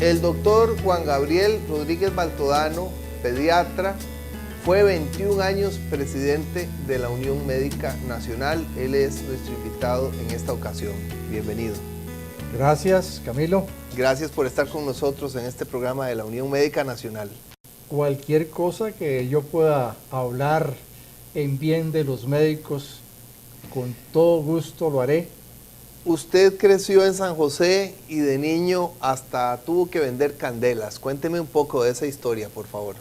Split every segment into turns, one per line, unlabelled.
El doctor Juan Gabriel Rodríguez Baltodano, pediatra, fue 21 años presidente de la Unión Médica Nacional. Él es nuestro invitado en esta ocasión. Bienvenido.
Gracias, Camilo.
Gracias por estar con nosotros en este programa de la Unión Médica Nacional.
Cualquier cosa que yo pueda hablar en bien de los médicos, con todo gusto lo haré.
Usted creció en San José y de niño hasta tuvo que vender candelas. Cuénteme un poco de esa historia, por favor.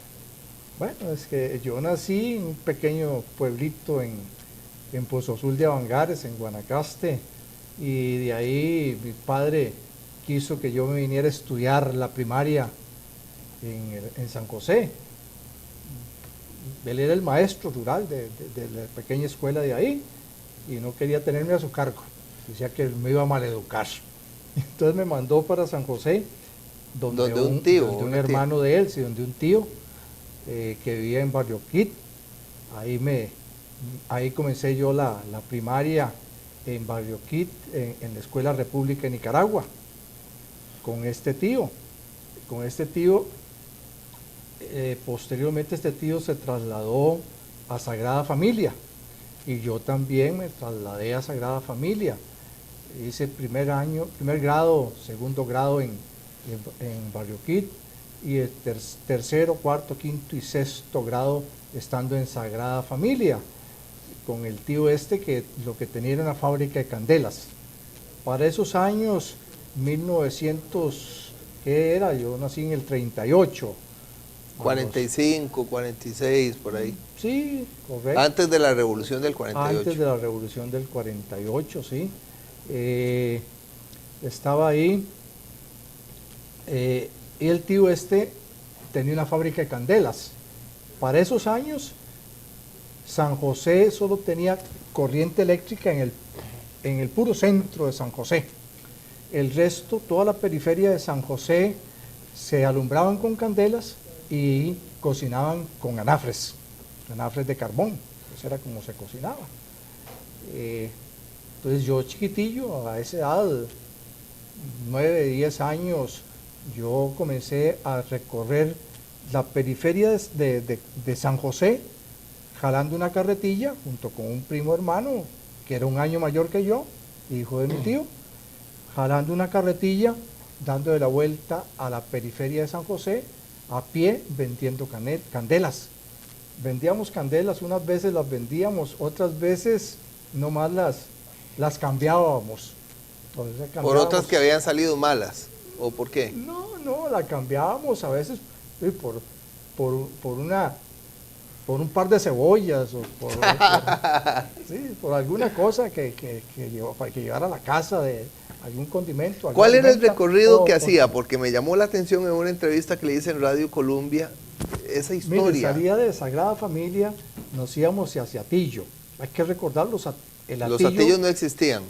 Bueno, es que yo nací en un pequeño pueblito en Pozo Azul de Avangares, en Guanacaste, y de ahí mi padre quiso que yo me viniera a estudiar la primaria en San José. Él era el maestro rural de la pequeña escuela de ahí y no quería tenerme a su cargo. Decía que me iba a maleducar. Entonces me mandó para San José, donde un tío, donde un hermano de él, sí, donde un tío que vivía en Barrio Quit. Ahí comencé yo la primaria en Barrio Quit, en la Escuela República de Nicaragua, con este tío. Posteriormente este tío se trasladó a Sagrada Familia y yo también me trasladé a Sagrada Familia. Hice primer grado, segundo grado en Barrio Quit y el tercero, cuarto, quinto y sexto grado estando en Sagrada Familia con el tío que lo que tenía era una fábrica de candelas. Para esos años, 1900, ¿qué era? Yo nací en el 38.
45, 46, por ahí.
Sí, correcto.
Antes de la revolución del 48.
Antes de la revolución del 48, sí. Estaba ahí. Y el tío tenía una fábrica de candelas. Para esos años, San José solo tenía corriente eléctrica en el puro centro de San José. El resto, toda la periferia de San José, se alumbraban con candelas y cocinaban con anafres de carbón. Eso era como se cocinaba. Entonces yo chiquitillo, a esa edad, 9, 10 años, yo comencé a recorrer la periferia de San José, jalando una carretilla junto con un primo hermano, que era un año mayor que yo, hijo de mi tío, jalando una carretilla, dando de la vuelta a la periferia de San José, a pie, vendiendo candelas. Vendíamos candelas, unas veces las vendíamos, otras veces nomás las cambiábamos.
¿Por otras que habían salido malas? ¿O por qué?
No, la cambiábamos a veces por un par de cebollas o por alguna cosa que llevara a la casa de algún condimento.
¿Cuál era el recorrido que hacía? Porque me llamó la atención en una entrevista que le hice en Radio Colombia, esa historia.
Mire, salía de Sagrada Familia, nos íbamos hacia Atillo. Hay que recordar los Atillo.
Los Atillos no existían,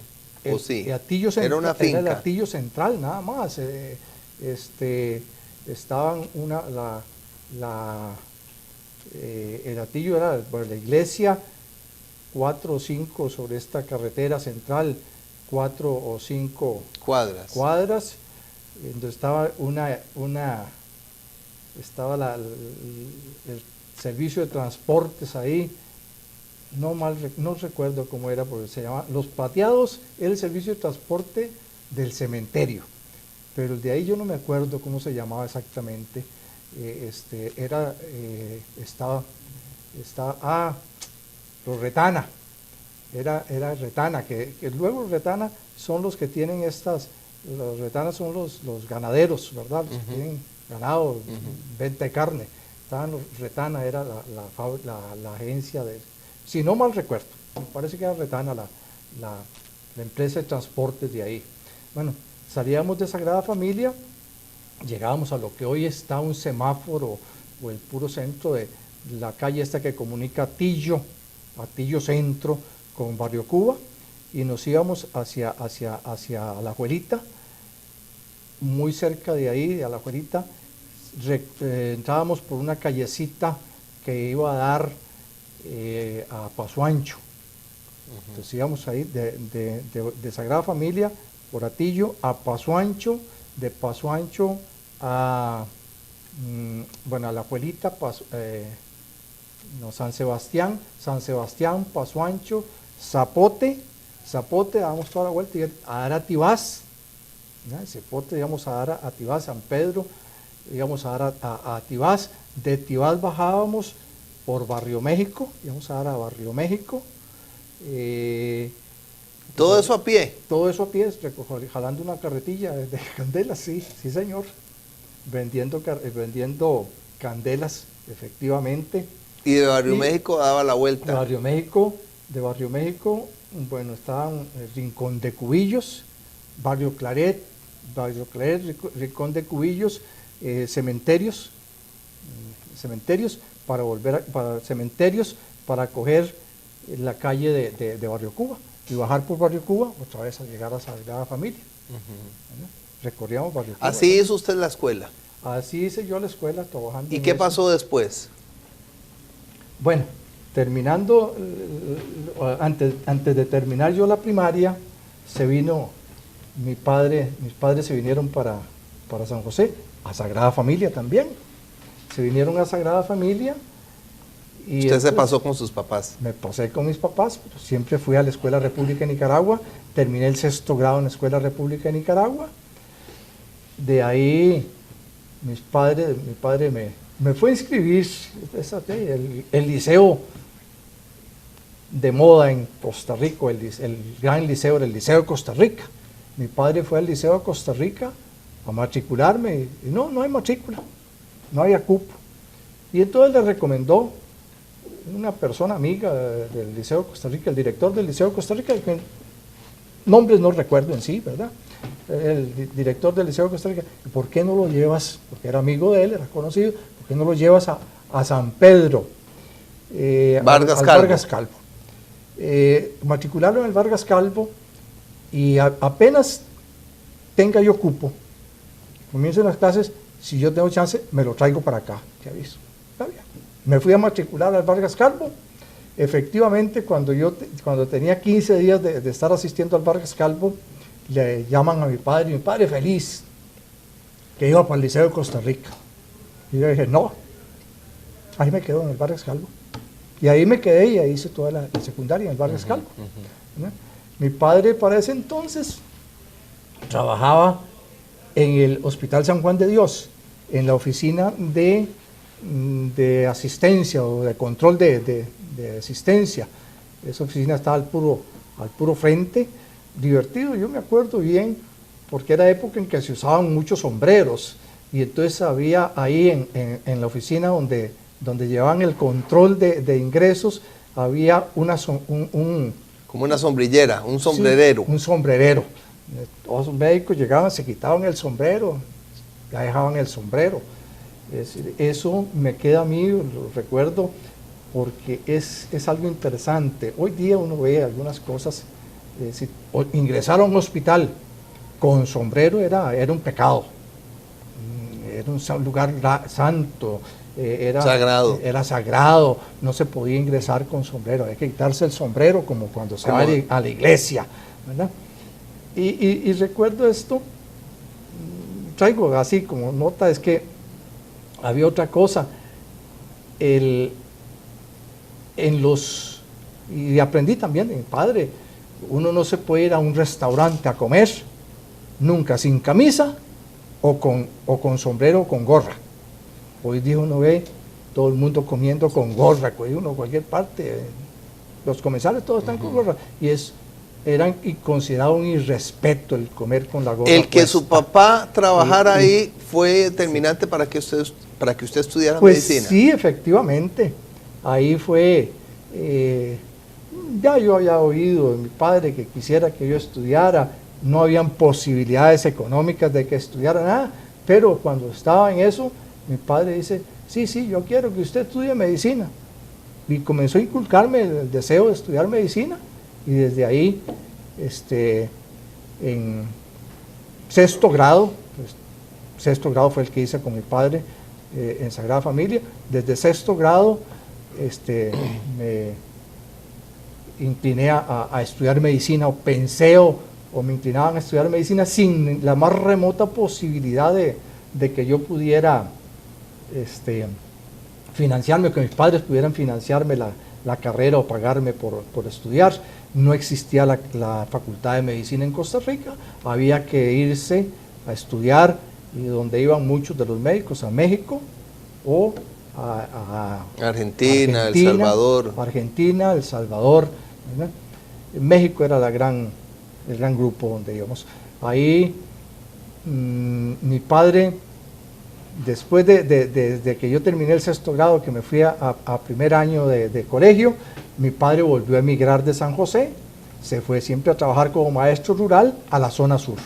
¿o sí?
Era una finca. Era el Atillo Central, nada más. Estaban el Atillo era la iglesia, 4 o 5 sobre esta carretera central, 4 o 5 cuadras, donde estaba estaba el servicio de transportes ahí. No recuerdo cómo era, porque se llama Los Plateados, era el servicio de transporte del cementerio, pero el de ahí yo no me acuerdo cómo se llamaba exactamente. Los Retana, era Retana, que luego los Retana son los que tienen los Retana son los ganaderos, ¿verdad? Los que tienen ganado, venta de carne. Los Retana era la agencia si no mal recuerdo, me parece que era Retana la empresa de transportes de ahí. Bueno, salíamos de Sagrada Familia, llegábamos a lo que hoy está un semáforo o el puro centro de la calle que comunica Atillo Centro con Barrio Cuba, y nos íbamos hacia Alajuelita. Muy cerca de ahí, de Alajuelita, entrábamos por una callecita que iba a dar a Paso Ancho. Entonces íbamos ahí de Sagrada Familia por Atillo a Paso Ancho, de Paso Ancho bueno, a La Juelita, San Sebastián, Paso Ancho, Zapote, damos toda la vuelta y a dar a Tibás, Zapote, digamos, a dar a Tibás, San Pedro, íbamos a dar a Tibás, de Tibás bajábamos por Barrio México, íbamos a dar a Barrio México.
¿Todo eso a pie?
Todo eso a pie, jalando una carretilla de candelas, sí señor, vendiendo candelas, efectivamente.
¿Y de Barrio México daba la vuelta?
De Barrio México, bueno, estaban Rincón de Cubillos, Barrio Claret, Rincón de Cubillos, cementerios para coger la calle de Barrio Cuba y bajar por Barrio Cuba, otra vez a llegar a Sagrada Familia. Recorríamos Barrio Cuba.
¿Así hizo usted la escuela?
Así hice yo la escuela, trabajando.
¿Y qué pasó después?
Bueno, terminando, antes de terminar yo la primaria, mis padres se vinieron para San José, a Sagrada Familia también. Se vinieron a Sagrada Familia. Y
¿Usted se pasó con sus papás?
Me pasé con mis papás, pero siempre fui a la Escuela República de Nicaragua, terminé el 6º grado en la Escuela República de Nicaragua. De ahí mi padre me fue a inscribir el liceo de moda en Costa Rica, el gran liceo del Liceo de Costa Rica. Mi padre fue al Liceo de Costa Rica a matricularme y no hay matrícula, no había cupo. Y entonces le recomendó una persona amiga del Liceo de Costa Rica, el director del Liceo de Costa Rica, que nombres no recuerdo en sí, ¿verdad? El director del Liceo de Costa Rica, ¿por qué no lo llevas? Porque era amigo de él, era conocido, ¿por qué no lo llevas a San Pedro? Vargas Calvo. Matricularlo en el Vargas Calvo y apenas tenga yo cupo, comiencen las clases, si yo tengo chance, me lo traigo para acá, te aviso. Está bien. Me fui a matricular al Vargas Calvo. Efectivamente, cuando tenía 15 días de estar asistiendo al Vargas Calvo, le llaman a mi padre, y mi padre feliz, que iba para el Liceo de Costa Rica. Y yo dije, no, ahí me quedo en el Vargas Calvo. Y ahí me quedé y ahí hice toda la secundaria en el Vargas Calvo. Mi padre para ese entonces trabajaba en el Hospital San Juan de Dios, en la oficina de asistencia o de control de asistencia. Esa oficina estaba al puro frente, divertido, yo me acuerdo bien, porque era época en que se usaban muchos sombreros, y entonces había ahí en la oficina donde llevaban el control de ingresos, había
como una sombrillera, un sombrerero.
Sí, un sombrerero. Todos los médicos llegaban, se quitaban el sombrero, ya dejaban el sombrero. Es decir, eso me queda a mí, lo recuerdo, porque es algo interesante. Hoy día uno ve algunas cosas, es decir, ingresar a un hospital con sombrero era un pecado, era un lugar santo, era sagrado, no se podía ingresar con sombrero, hay que quitarse el sombrero como cuando se va a la iglesia, ¿verdad? Y recuerdo esto, traigo así como nota, es que había otra cosa, y aprendí también de mi padre, uno no se puede ir a un restaurante a comer nunca sin camisa o con sombrero o con gorra. Hoy día uno ve todo el mundo comiendo con gorra, uno cualquier parte, los comensales todos están con gorra, y eran considerado un irrespeto el comer con la gorra.
El que su papá trabajara ahí fue determinante para que usted estudiara medicina.
Sí, efectivamente. Ahí fue, ya yo había oído de mi padre que quisiera que yo estudiara, no habían posibilidades económicas de que estudiara nada, pero cuando estaba en eso, mi padre dice, sí, yo quiero que usted estudie medicina. Y comenzó a inculcarme el deseo de estudiar medicina, y desde ahí, en 6º grado, fue el que hice con mi padre en Sagrada Familia. Desde 6º grado me incliné a estudiar medicina, o pensé o me inclinaban a estudiar medicina sin la más remota posibilidad de de que yo pudiera financiarme, que mis padres pudieran financiarme la carrera o pagarme por estudiar. No existía la Facultad de Medicina en Costa Rica, había que irse a estudiar, y donde iban muchos de los médicos, a México o a
Argentina, El Salvador.
Argentina, El Salvador, ¿verdad? México era el gran grupo donde íbamos. Ahí mi padre, después de que yo terminé el sexto grado, que me fui a primer año de colegio, mi padre volvió a emigrar de San José, se fue siempre a trabajar como maestro rural a la zona sur.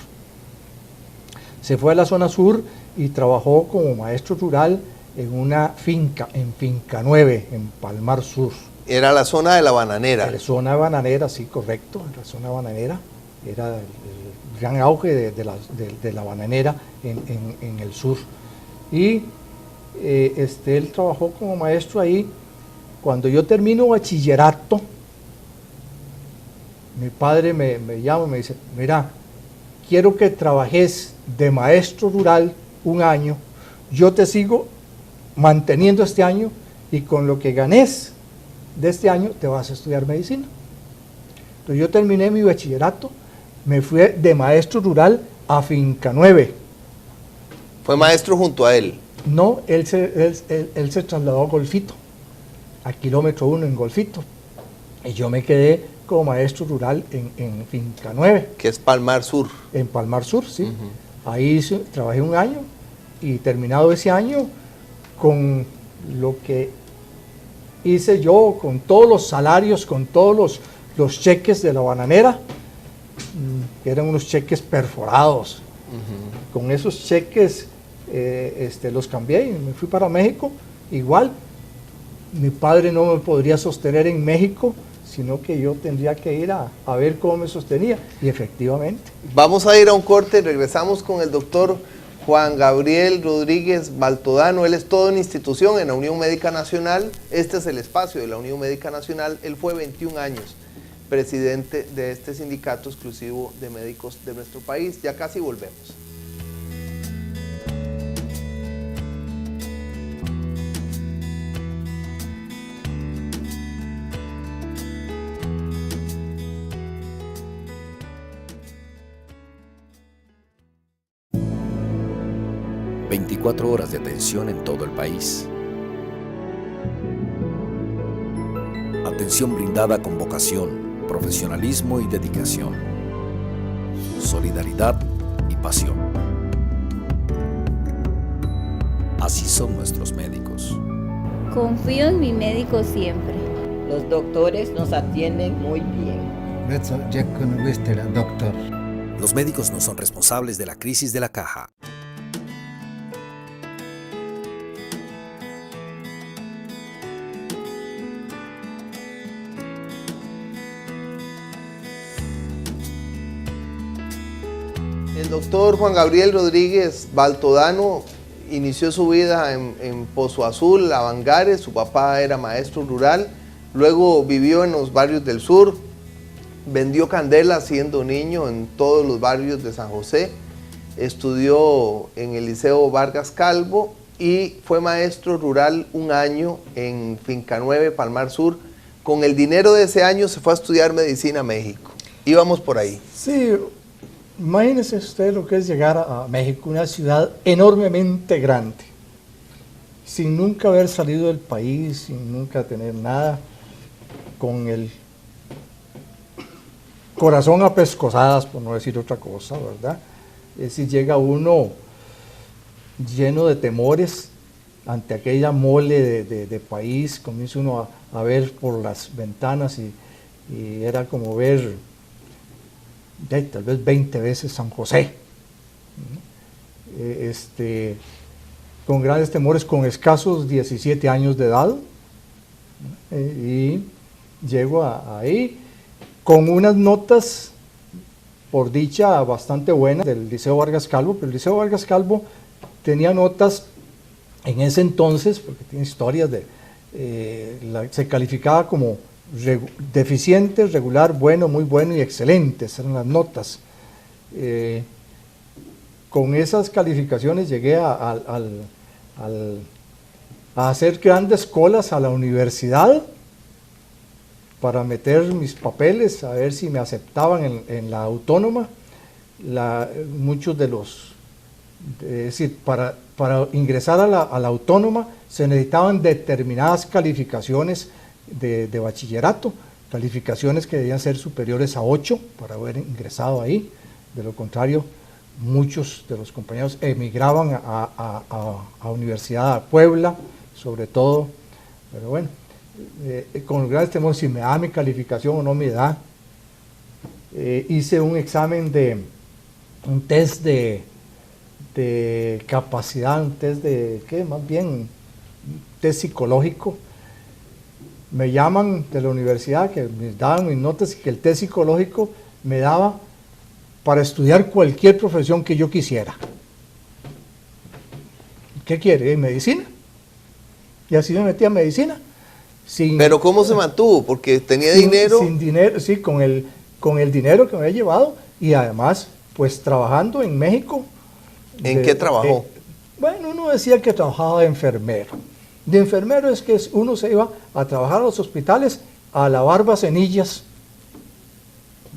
Se fue a la zona sur y trabajó como maestro rural en una finca, en Finca 9, en Palmar Sur.
Era la zona de la bananera.
La zona bananera, sí, correcto, la zona bananera. Era el gran auge de la bananera en el sur. Y él trabajó como maestro ahí. Cuando yo termino bachillerato, mi padre me llama y me dice, mira, quiero que trabajes de maestro rural un año, yo te sigo manteniendo este año y con lo que ganes de este año te vas a estudiar medicina. Entonces yo terminé mi bachillerato, me fui de maestro rural a Finca 9.
¿Fue maestro junto a él?
No, él se trasladó a Golfito, a kilómetro 1 en Golfito, y yo me quedé como maestro rural en Finca 9.
Que es Palmar Sur.
En Palmar Sur, sí. Ahí trabajé un año y terminado ese año, con lo que hice yo, con todos los salarios, con todos los cheques de la bananera, que eran unos cheques perforados. Con esos cheques los cambié y me fui para México. Igual, mi padre no me podría sostener en México, sino que yo tendría que ir a ver cómo me sostenía, y efectivamente.
Vamos a ir a un corte, regresamos con el doctor Juan Gabriel Rodríguez Baltodano. Él es toda una institución en la Unión Médica Nacional. Este es el espacio de la Unión Médica Nacional. Él fue 21 años presidente de este sindicato exclusivo de médicos de nuestro país. Ya casi volvemos.
...24 horas de atención en todo el país. Atención brindada con vocación, profesionalismo y dedicación. Solidaridad y pasión. Así son nuestros médicos.
Confío en mi médico siempre.
Los doctores nos atienden muy bien.
Los médicos no son responsables de la crisis de la caja.
El doctor Juan Gabriel Rodríguez Baltodano inició su vida en Pozo Azul, Avangares. Su papá era maestro rural, luego vivió en los barrios del sur, vendió candela siendo niño en todos los barrios de San José, estudió en el Liceo Vargas Calvo y fue maestro rural un año en Finca 9, Palmar Sur. Con el dinero de ese año se fue a estudiar medicina a México. Íbamos por ahí.
Sí. Imagínese usted lo que es llegar a México, una ciudad enormemente grande, sin nunca haber salido del país, sin nunca tener nada, con el corazón a pescozadas, por no decir otra cosa, ¿verdad? Es decir, llega uno lleno de temores ante aquella mole de país, comienza uno a ver por las ventanas y era como ver tal vez 20 veces San José, con grandes temores, con escasos 17 años de edad, y llego ahí con unas notas, por dicha, bastante buenas del Liceo Vargas Calvo, pero el Liceo Vargas Calvo tenía notas en ese entonces, porque tiene historias se calificaba como deficiente, regular, bueno, muy bueno y excelentes, eran las notas. con esas calificaciones llegué a hacer grandes colas a la universidad para meter mis papeles, a ver si me aceptaban en la autónoma. Muchos de los, es decir, para ingresar a la autónoma se necesitaban determinadas calificaciones de bachillerato, calificaciones que debían ser superiores a 8 para haber ingresado ahí. De lo contrario, muchos de los compañeros emigraban a Universidad de Puebla, sobre todo, pero bueno, con los grandes temores si me da mi calificación o no me da. Hice un examen un test de capacidad, un test de, ¿qué? Más bien, un test psicológico. Me llaman de la universidad, que me daban mis notas y que el test psicológico me daba para estudiar cualquier profesión que yo quisiera. ¿Qué quiere? ¿Medicina? Y así me metí a medicina.
¿Pero cómo se mantuvo? Porque tenía dinero.
Sin dinero, sí, con el dinero que me había llevado y además, pues trabajando en México.
¿En qué trabajó?
Bueno, uno decía que trabajaba de enfermero. De enfermero es que uno se iba a trabajar a los hospitales a lavar vasenillas.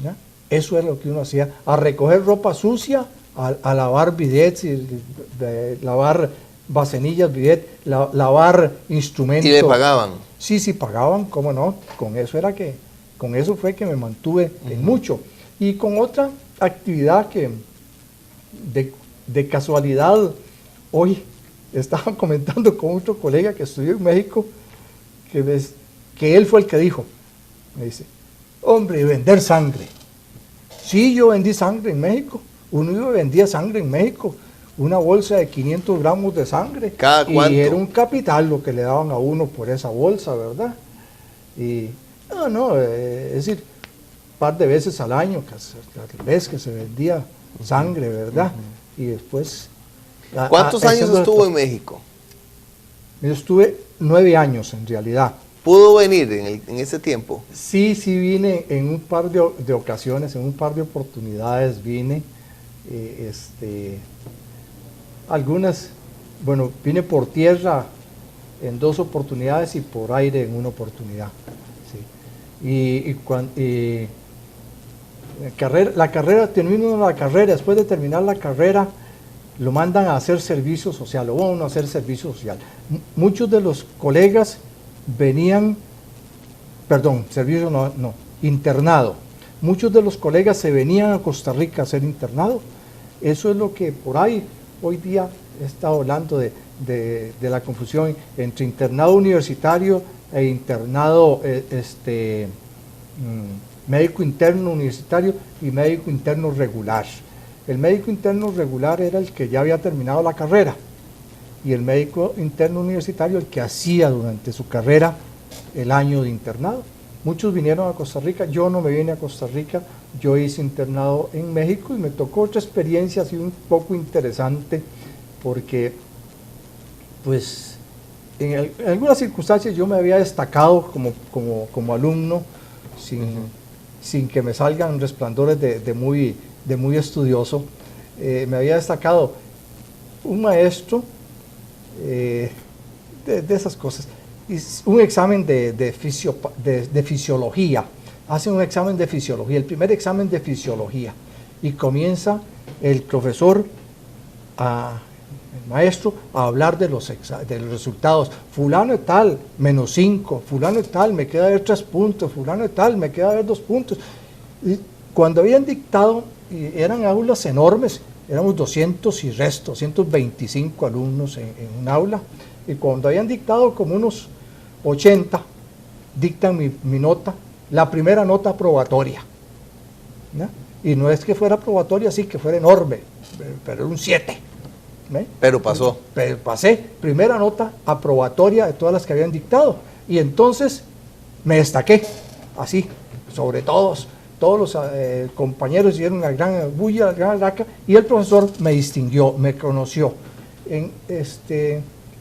¿Ya? Eso es lo que uno hacía, a recoger ropa sucia, a lavar bidets, lavar vasenillas, bidet, lavar instrumentos.
¿Y le pagaban?
Sí, pagaban, cómo no, con eso fue que me mantuve en mucho. Y con otra actividad que de casualidad hoy estaba comentando con otro colega que estudió en México, que él fue el que dijo, me dice, hombre, vender sangre. Sí, yo vendí sangre en México, uno vendía sangre en México, una bolsa de 500 gramos de sangre.
¿Cada cuánto?
Y era un capital lo que le daban a uno por esa bolsa, ¿verdad? Y, es decir, un par de veces al año, cada vez que se vendía sangre, ¿verdad? Y después...
¿Cuántos años estuvo en México?
Yo estuve 9 años en realidad.
¿Pudo venir en ese tiempo?
Sí vine en un par de ocasiones, en un par de oportunidades vine. Algunas, bueno, vine por tierra en 2 oportunidades y por aire en 1 oportunidad. Sí. La carrera, termino la carrera, después de terminar la carrera, lo mandan a hacer servicio social, o bueno, a hacer servicio social. Muchos de los colegas internado. Muchos de los colegas se venían a Costa Rica a hacer internado. Eso es lo que por ahí hoy día he estado hablando de la confusión entre internado universitario e internado médico interno universitario y médico interno regular. El médico interno regular era el que ya había terminado la carrera y el médico interno universitario el que hacía durante su carrera el año de internado. Muchos vinieron a Costa Rica, yo no me vine a Costa Rica, yo hice internado en México y me tocó otra experiencia así un poco interesante porque pues en algunas circunstancias yo me había destacado como alumno sin que me salgan resplandores de muy estudioso. Me había destacado un maestro de esas cosas. Un examen de fisiología. Hacen un examen de fisiología, el primer examen de fisiología. Y comienza el profesor, el maestro, a hablar de los resultados. Fulano de tal, -5. Fulano de tal, me queda ver 3 puntos. Fulano de tal, me queda ver 2 puntos. Y cuando habían dictado, y eran aulas enormes, éramos 200 y resto, 225 alumnos en un aula. Y cuando habían dictado como unos 80, dictan mi nota, la primera nota aprobatoria, ¿no? Y no es que fuera aprobatoria así, que fuera enorme, pero era un 7.
Pero pasó.
Pero pasé, primera nota aprobatoria de todas las que habían dictado. Y entonces me destaqué, así, sobre todos los compañeros hicieron una gran bulla, gran alaraca, y el profesor me distinguió, me conoció.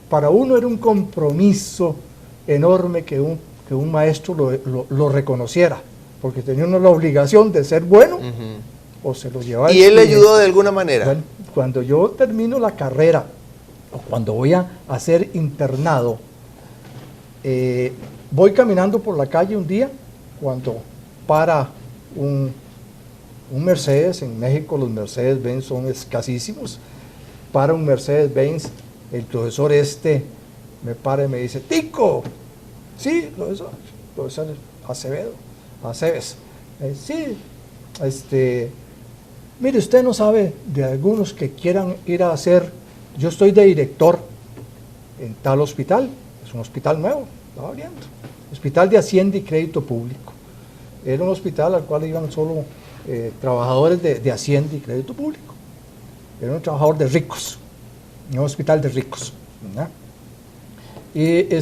Para uno era un compromiso enorme que un maestro lo reconociera, porque tenía uno la obligación de ser bueno, o se lo llevaba.
¿Y él le ayudó de alguna manera?
Bueno, cuando yo termino la carrera, o cuando voy a ser internado, voy caminando por la calle un día, cuando para un Mercedes. En México los Mercedes-Benz son escasísimos. Para un Mercedes-Benz, el profesor me para y me dice: Tico, sí, profesor Aceves, sí, mire, usted no sabe de algunos que quieran ir a hacer, yo estoy de director en tal hospital, es un hospital nuevo, estaba abriendo, Hospital de Hacienda y Crédito Público. Era un hospital al cual iban solo trabajadores de Hacienda y Crédito Público. Era un trabajador de ricos, un hospital de ricos, ¿verdad? Y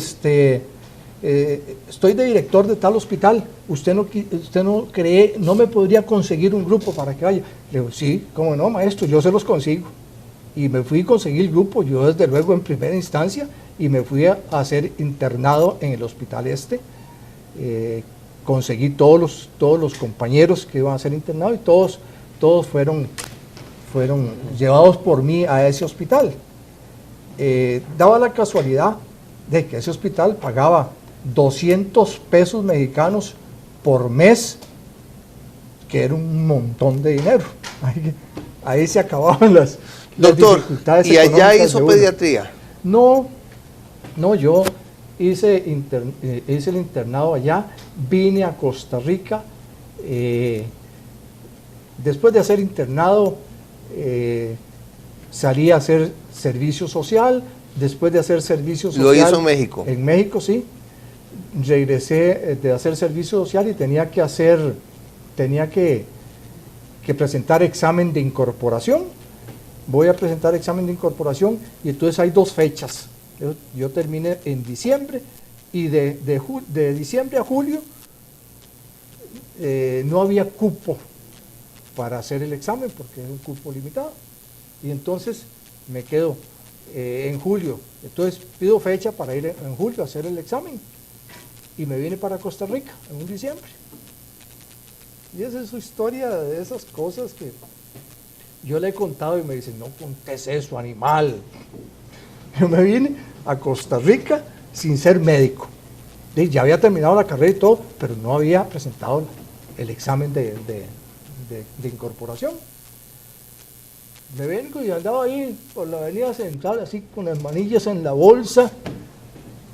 estoy de director de tal hospital, usted no cree, no me podría conseguir un grupo para que vaya. Le digo: sí, cómo no, maestro, yo se los consigo. Y me fui a conseguir el grupo, yo desde luego en primera instancia, y me fui a ser internado en el hospital conseguí todos los compañeros que iban a ser internados, y todos fueron llevados por mí a ese hospital. Daba la casualidad de que ese hospital pagaba 200 pesos mexicanos por mes, que era un montón de dinero. Ahí se acababan las
Doctor,
dificultades
¿y allá
económicas
hizo
de uno.
pediatría?
No, yo hice el internado allá, vine a Costa Rica, después de hacer internado salí a hacer servicio social, después de hacer servicio social...
¿Lo hizo en México?
En México, sí. Regresé de hacer servicio social y tenía que presentar examen de incorporación. Voy a presentar examen de incorporación y entonces hay 2 fechas. Yo terminé en diciembre y de diciembre a julio no había cupo para hacer el examen porque era un cupo limitado. Y entonces me quedo en julio. Entonces pido fecha para ir en julio a hacer el examen y me vine para Costa Rica en un diciembre. Y esa es su historia de esas cosas que yo le he contado y me dicen: no contes eso, animal. Yo me vine a Costa Rica sin ser médico. Ya había terminado la carrera y todo, pero no había presentado el examen de incorporación. Me vengo y andaba ahí por la avenida central, así con las manillas en la bolsa,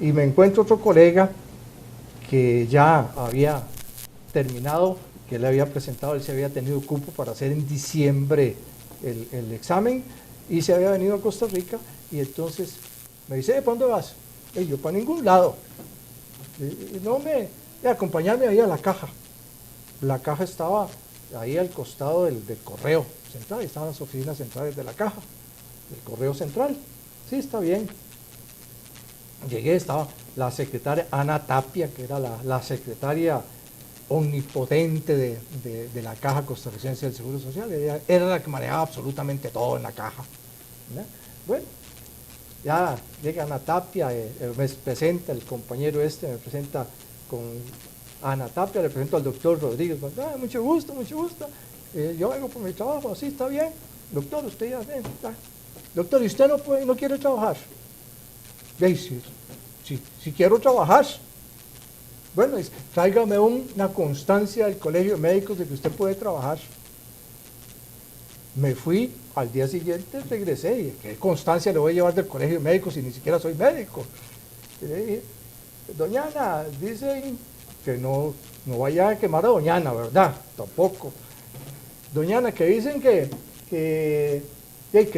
y me encuentro otro colega que ya había terminado, que él había presentado, él se había tenido cupo para hacer en diciembre el examen, y se había venido a Costa Rica, y entonces me dice: ¿para dónde vas? Y yo: para ningún lado. Acompañarme ahí a la caja. La caja estaba ahí al costado del correo central, estaban las oficinas centrales de la caja, del correo central. Sí, está bien. Llegué, estaba la secretaria Ana Tapia, que era la secretaria omnipotente de la Caja Costarricense del Seguro Social. Ella era la que manejaba absolutamente todo en la caja, ¿verdad? Bueno, ya llega Ana Tapia, me presenta el compañero me presenta con Ana Tapia, le presento al doctor Rodríguez: mucho gusto, yo vengo por mi trabajo, así está bien, doctor, usted ya ven, doctor, ¿y usted no quiere trabajar? Si quiero trabajar. Bueno, tráigame una constancia del Colegio de Médicos de que usted puede trabajar. Me fui, al día siguiente regresé, y ¿qué constancia le voy a llevar del Colegio de Médicos si ni siquiera soy médico? Y le dije: doña Ana, dicen que no vaya a quemar a doña Ana, ¿verdad? Tampoco. Doña Ana, que dicen que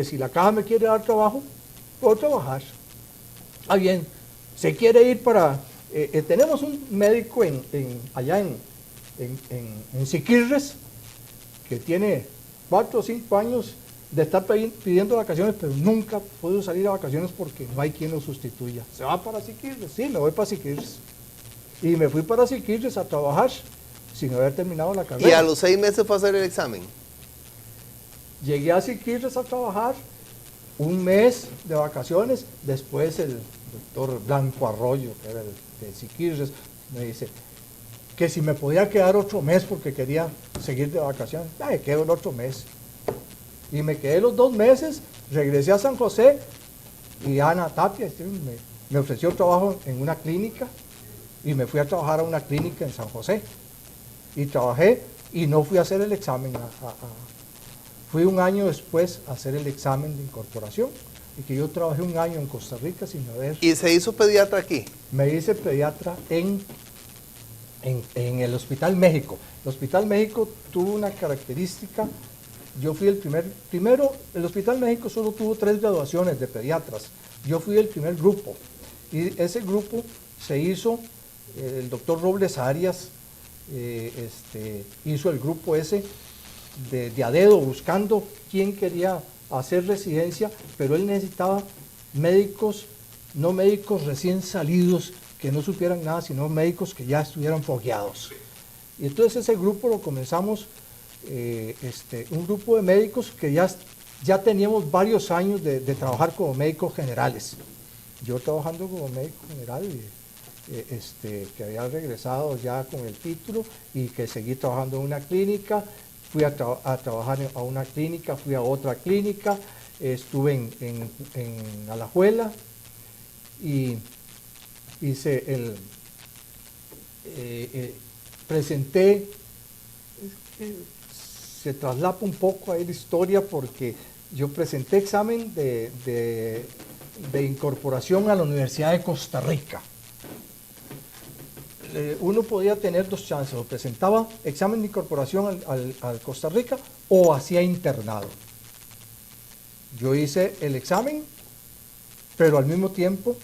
si la caja me quiere dar trabajo, puedo trabajar. Bien, se quiere ir para... tenemos un médico allá en Siquirres, que tiene 4 o 5 años de estar pidiendo vacaciones, pero nunca pudo salir a vacaciones porque no hay quien lo sustituya. ¿Se va para Siquirres? Sí, me voy para Siquirres. Y me fui para Siquirres a trabajar sin haber terminado la carrera.
¿Y a los 6 meses fue a hacer el examen?
Llegué a Siquirres a trabajar, 1 mes de vacaciones. Después el doctor Blanco Arroyo, que era el de Siquirres, me dice que si me podía quedar otro mes porque quería seguir de vacaciones. Me quedo el otro mes. Y me quedé los 2 meses, regresé a San José y Ana Tapia me ofreció trabajo en una clínica y me fui a trabajar a una clínica en San José. Y trabajé y no fui a hacer el examen. Fui un año después a hacer el examen de incorporación. Y que yo trabajé un año en Costa Rica sin haber...
¿Y se hizo pediatra aquí?
Me hice pediatra en el Hospital México. El Hospital México tuvo una característica. Yo fui el primero, el Hospital México solo tuvo 3 graduaciones de pediatras. Yo fui el primer grupo. Y ese grupo se hizo, el doctor Robles Arias hizo el grupo ese de a dedo, buscando quién quería hacer residencia, pero él necesitaba médicos, no médicos recién salidos, que no supieran nada, sino médicos que ya estuvieran fogueados. Y entonces ese grupo lo comenzamos, un grupo de médicos que ya teníamos varios años de trabajar como médicos generales. Yo trabajando como médico general, que había regresado ya con el título y que seguí trabajando en una clínica. Fui a trabajar a una clínica, fui a otra clínica, estuve en Alajuela y hice presenté, se traslapa un poco ahí la historia porque yo presenté examen de incorporación a la Universidad de Costa Rica. Uno podía tener 2 chances, o presentaba examen de incorporación al Costa Rica o hacía internado. Yo hice el examen, pero al mismo tiempo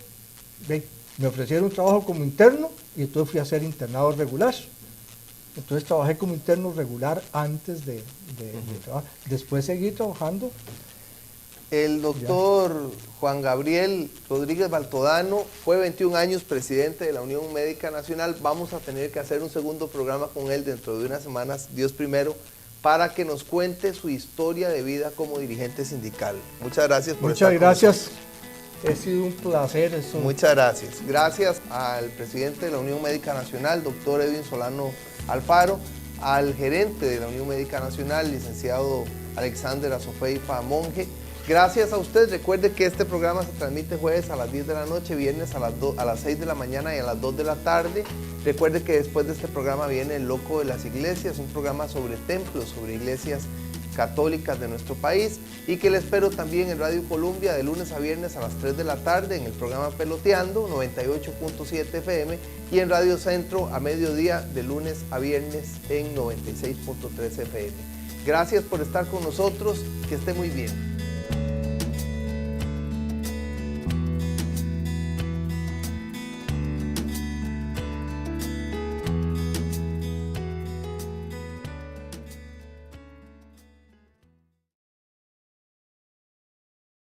me ofrecieron un trabajo como interno y entonces fui a hacer internado regular. Entonces trabajé como interno regular antes de trabajar. Después seguí trabajando.
El doctor Juan Gabriel Rodríguez Baltodano fue 21 años presidente de la Unión Médica Nacional. Vamos a tener que hacer un segundo programa con él dentro de unas semanas, Dios primero, para que nos cuente su historia de vida como dirigente sindical. Muchas gracias por estar con nosotros.
Muchas gracias. Ha sido un placer eso.
Muchas gracias. Gracias al presidente de la Unión Médica Nacional, doctor Edwin Solano Alfaro, al gerente de la Unión Médica Nacional, licenciado Alexander Azofeifa Monge. Gracias a usted. Recuerde que este programa se transmite jueves a las 10 de la noche, viernes a las 6 de la mañana y a las 2 de la tarde. Recuerde que después de este programa viene El Loco de las Iglesias, un programa sobre templos, sobre iglesias católicas de nuestro país, y que le espero también en Radio Colombia de lunes a viernes a las 3 de la tarde en el programa Peloteando, 98.7 FM, y en Radio Centro a mediodía de lunes a viernes en 96.3 FM. Gracias por estar con nosotros, que esté muy bien.